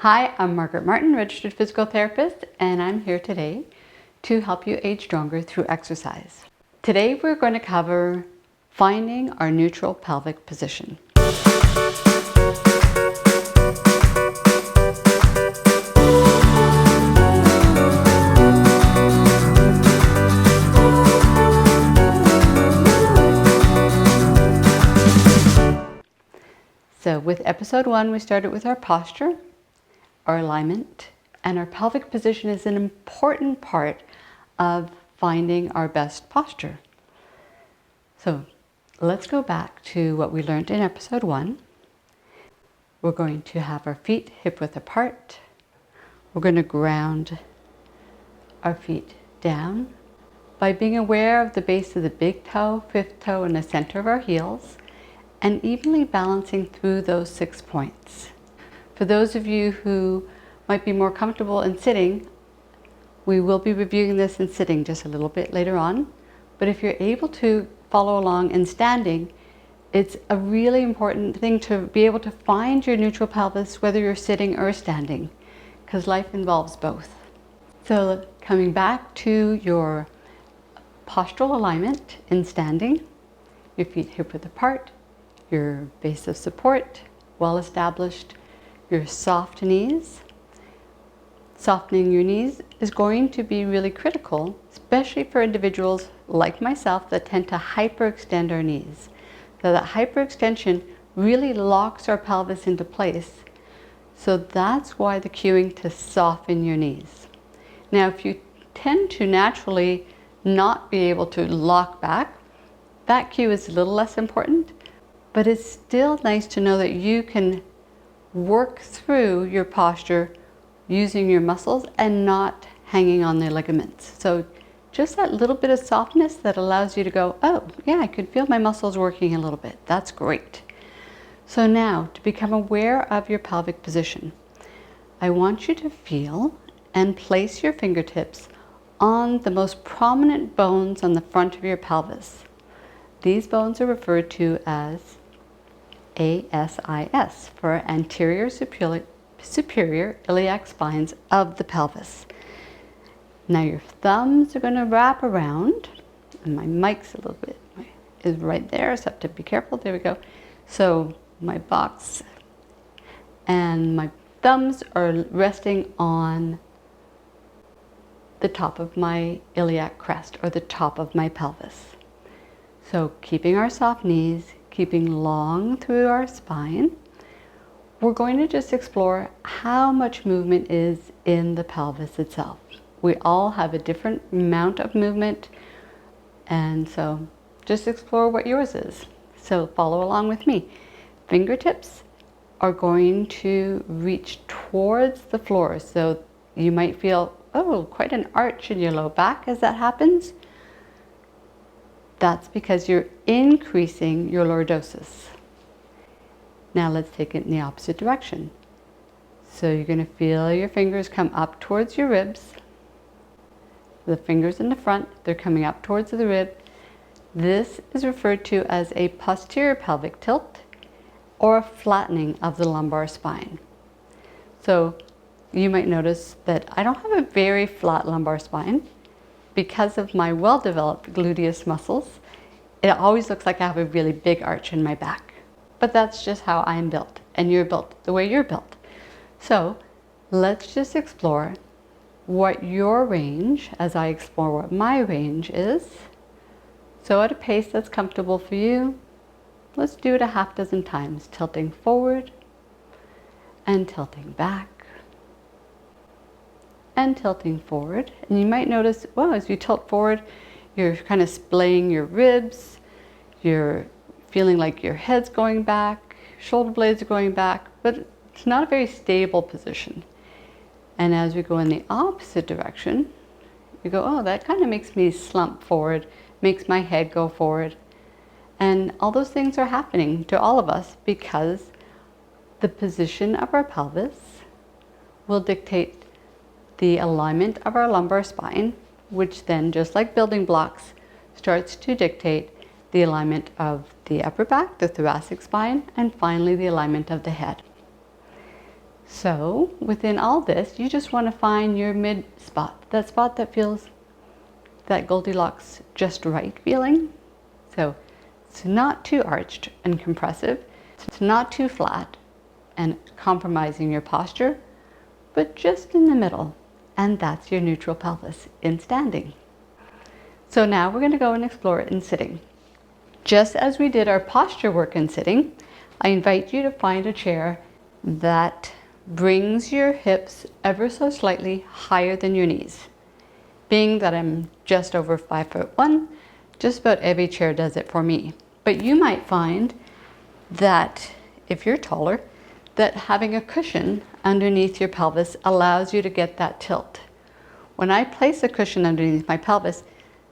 Hi, I'm Margaret Martin, registered physical therapist, and I'm here today to help you age stronger through exercise. Today we're going to cover finding our neutral pelvic position. So with episode 1, we started with our posture, our alignment, and our pelvic position is an important part of finding our best posture. So let's go back to what we learned in episode 1. We're going to have our feet hip width apart. We're going to ground our feet down by being aware of the base of the big toe, fifth toe, and the center of our heels, and evenly balancing through those 6 points. For those of you who might be more comfortable in sitting, we will be reviewing this in sitting just a little bit later on. But if you're able to follow along in standing, it's a really important thing to be able to find your neutral pelvis, whether you're sitting or standing, because life involves both. So coming back to your postural alignment in standing, your feet hip width apart, your base of support well established, your soft knees. Softening your knees is going to be really critical, especially for individuals like myself that tend to hyperextend our knees. So that hyperextension really locks our pelvis into place. So that's why the cueing to soften your knees. Now, if you tend to naturally not be able to lock back, that cue is a little less important, but it's still nice to know that you can work through your posture using your muscles and not hanging on the ligaments. So just that little bit of softness that allows you to go, oh yeah, I could feel my muscles working a little bit. That's great. So now to become aware of your pelvic position, I want you to feel and place your fingertips on the most prominent bones on the front of your pelvis. These bones are referred to as ASIS, for anterior superior iliac spines of the pelvis. Now your thumbs are going to wrap around, and my mic's a little bit, is right there, so I have to be careful. There we go. So my box and my thumbs are resting on the top of my iliac crest, or the top of my pelvis. So keeping our soft knees, keeping long through our spine, we're going to just explore how much movement is in the pelvis itself. We all have a different amount of movement, and so just explore what yours is. So follow along with me. Fingertips are going to reach towards the floor. So you might feel, oh, quite an arch in your low back as that happens. That's because you're increasing your lordosis. Now let's take it in the opposite direction. So you're going to feel your fingers come up towards your ribs. The fingers in the front, they're coming up towards the rib. This is referred to as a posterior pelvic tilt or a flattening of the lumbar spine. So you might notice that I don't have a very flat lumbar spine. Because of my well-developed gluteus muscles, it always looks like I have a really big arch in my back. But that's just how I'm built, and you're built the way you're built. So let's just explore what your range, as I explore what my range is. So at a pace that's comfortable for you, let's do it a half dozen times, tilting forward and tilting back. And tilting forward. And you might notice, well, as you tilt forward, you're kind of splaying your ribs, you're feeling like your head's going back, shoulder blades are going back, but it's not a very stable position. And as we go in the opposite direction, you go, oh, that kind of makes me slump forward, makes my head go forward. And all those things are happening to all of us because the position of our pelvis will dictate the alignment of our lumbar spine, which then, just like building blocks, starts to dictate the alignment of the upper back, the thoracic spine, and finally the alignment of the head. So within all this, you just want to find your mid spot that feels that Goldilocks just right feeling. So it's not too arched and compressive. It's not too flat and compromising your posture, but just in the middle. And that's your neutral pelvis in standing. So now we're going to go and explore it in sitting. Just as we did our posture work in sitting, I invite you to find a chair that brings your hips ever so slightly higher than your knees. Being that I'm just over 5'1", just about every chair does it for me. But you might find that if you're taller, that having a cushion underneath your pelvis allows you to get that tilt. When I place a cushion underneath my pelvis,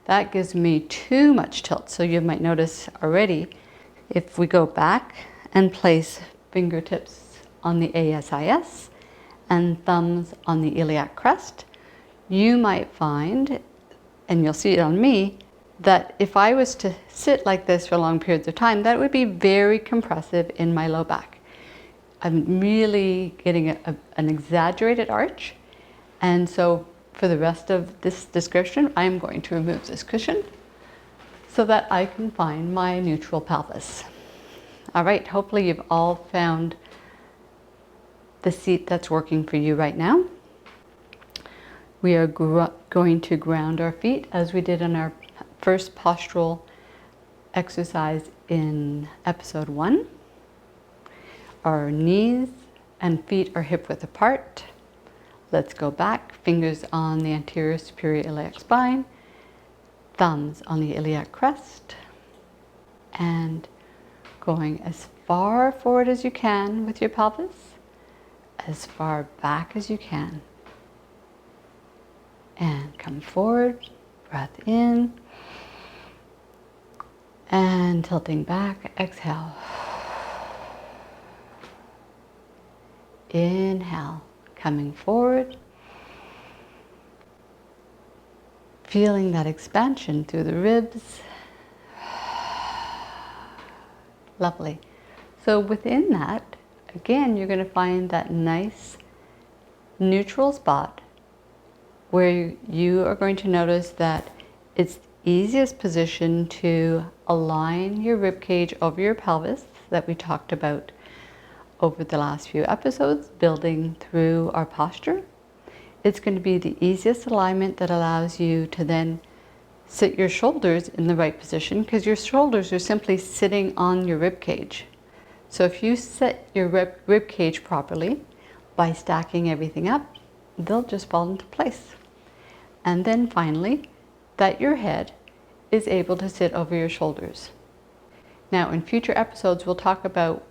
that gives me too much tilt. So you might notice already, if we go back and place fingertips on the ASIS and thumbs on the iliac crest, you might find, and you'll see it on me, that if I was to sit like this for long periods of time, that would be very compressive in my low back. I'm really getting an exaggerated arch, and so for the rest of this description, I'm going to remove this cushion so that I can find my neutral pelvis. All right, hopefully you've all found the seat that's working for you right now. We are going to ground our feet as we did in our first postural exercise in episode 1. Our knees and feet are hip width apart. Let's go back, fingers on the anterior superior iliac spine, thumbs on the iliac crest, and going as far forward as you can with your pelvis, as far back as you can. And come forward, breath in, and tilting back, exhale. Inhale, coming forward, feeling that expansion through the ribs. Lovely. So within that, again, you're going to find that nice neutral spot where you are going to notice that it's the easiest position to align your rib cage over your pelvis that we talked about over the last few episodes, building through our posture. It's going to be the easiest alignment that allows you to then sit your shoulders in the right position, because your shoulders are simply sitting on your rib cage. So if you set your rib cage properly by stacking everything up, they'll just fall into place. And then finally, that your head is able to sit over your shoulders. Now in future episodes, we'll talk about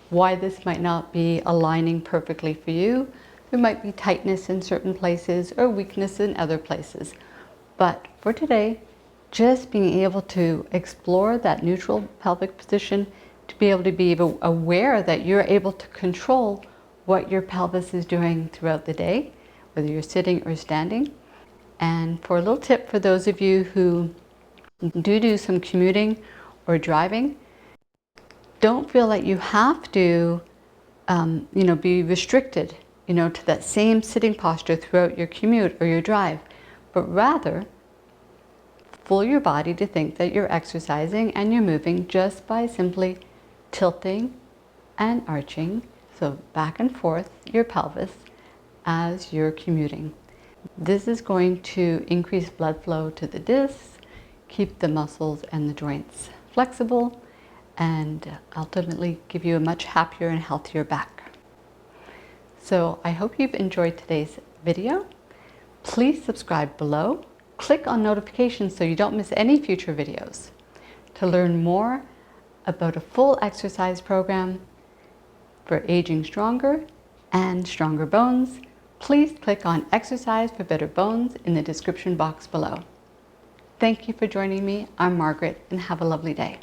why this might not be aligning perfectly for you. There might be tightness in certain places or weakness in other places. But for today, just being able to explore that neutral pelvic position, to be able to be aware that you're able to control what your pelvis is doing throughout the day, whether you're sitting or standing. And for a little tip for those of you who do some commuting or driving, don't feel that you have to, be restricted, to that same sitting posture throughout your commute or your drive, but rather fool your body to think that you're exercising and you're moving just by simply tilting and arching, so back and forth, your pelvis as you're commuting. This is going to increase blood flow to the discs, keep the muscles and the joints flexible, and ultimately give you a much happier and healthier back. So I hope you've enjoyed today's video. Please subscribe below. Click on notifications so you don't miss any future videos. To learn more about a full exercise program for aging stronger and stronger bones, please click on Exercise for Better Bones in the description box below. Thank you for joining me. I'm Margaret, and have a lovely day.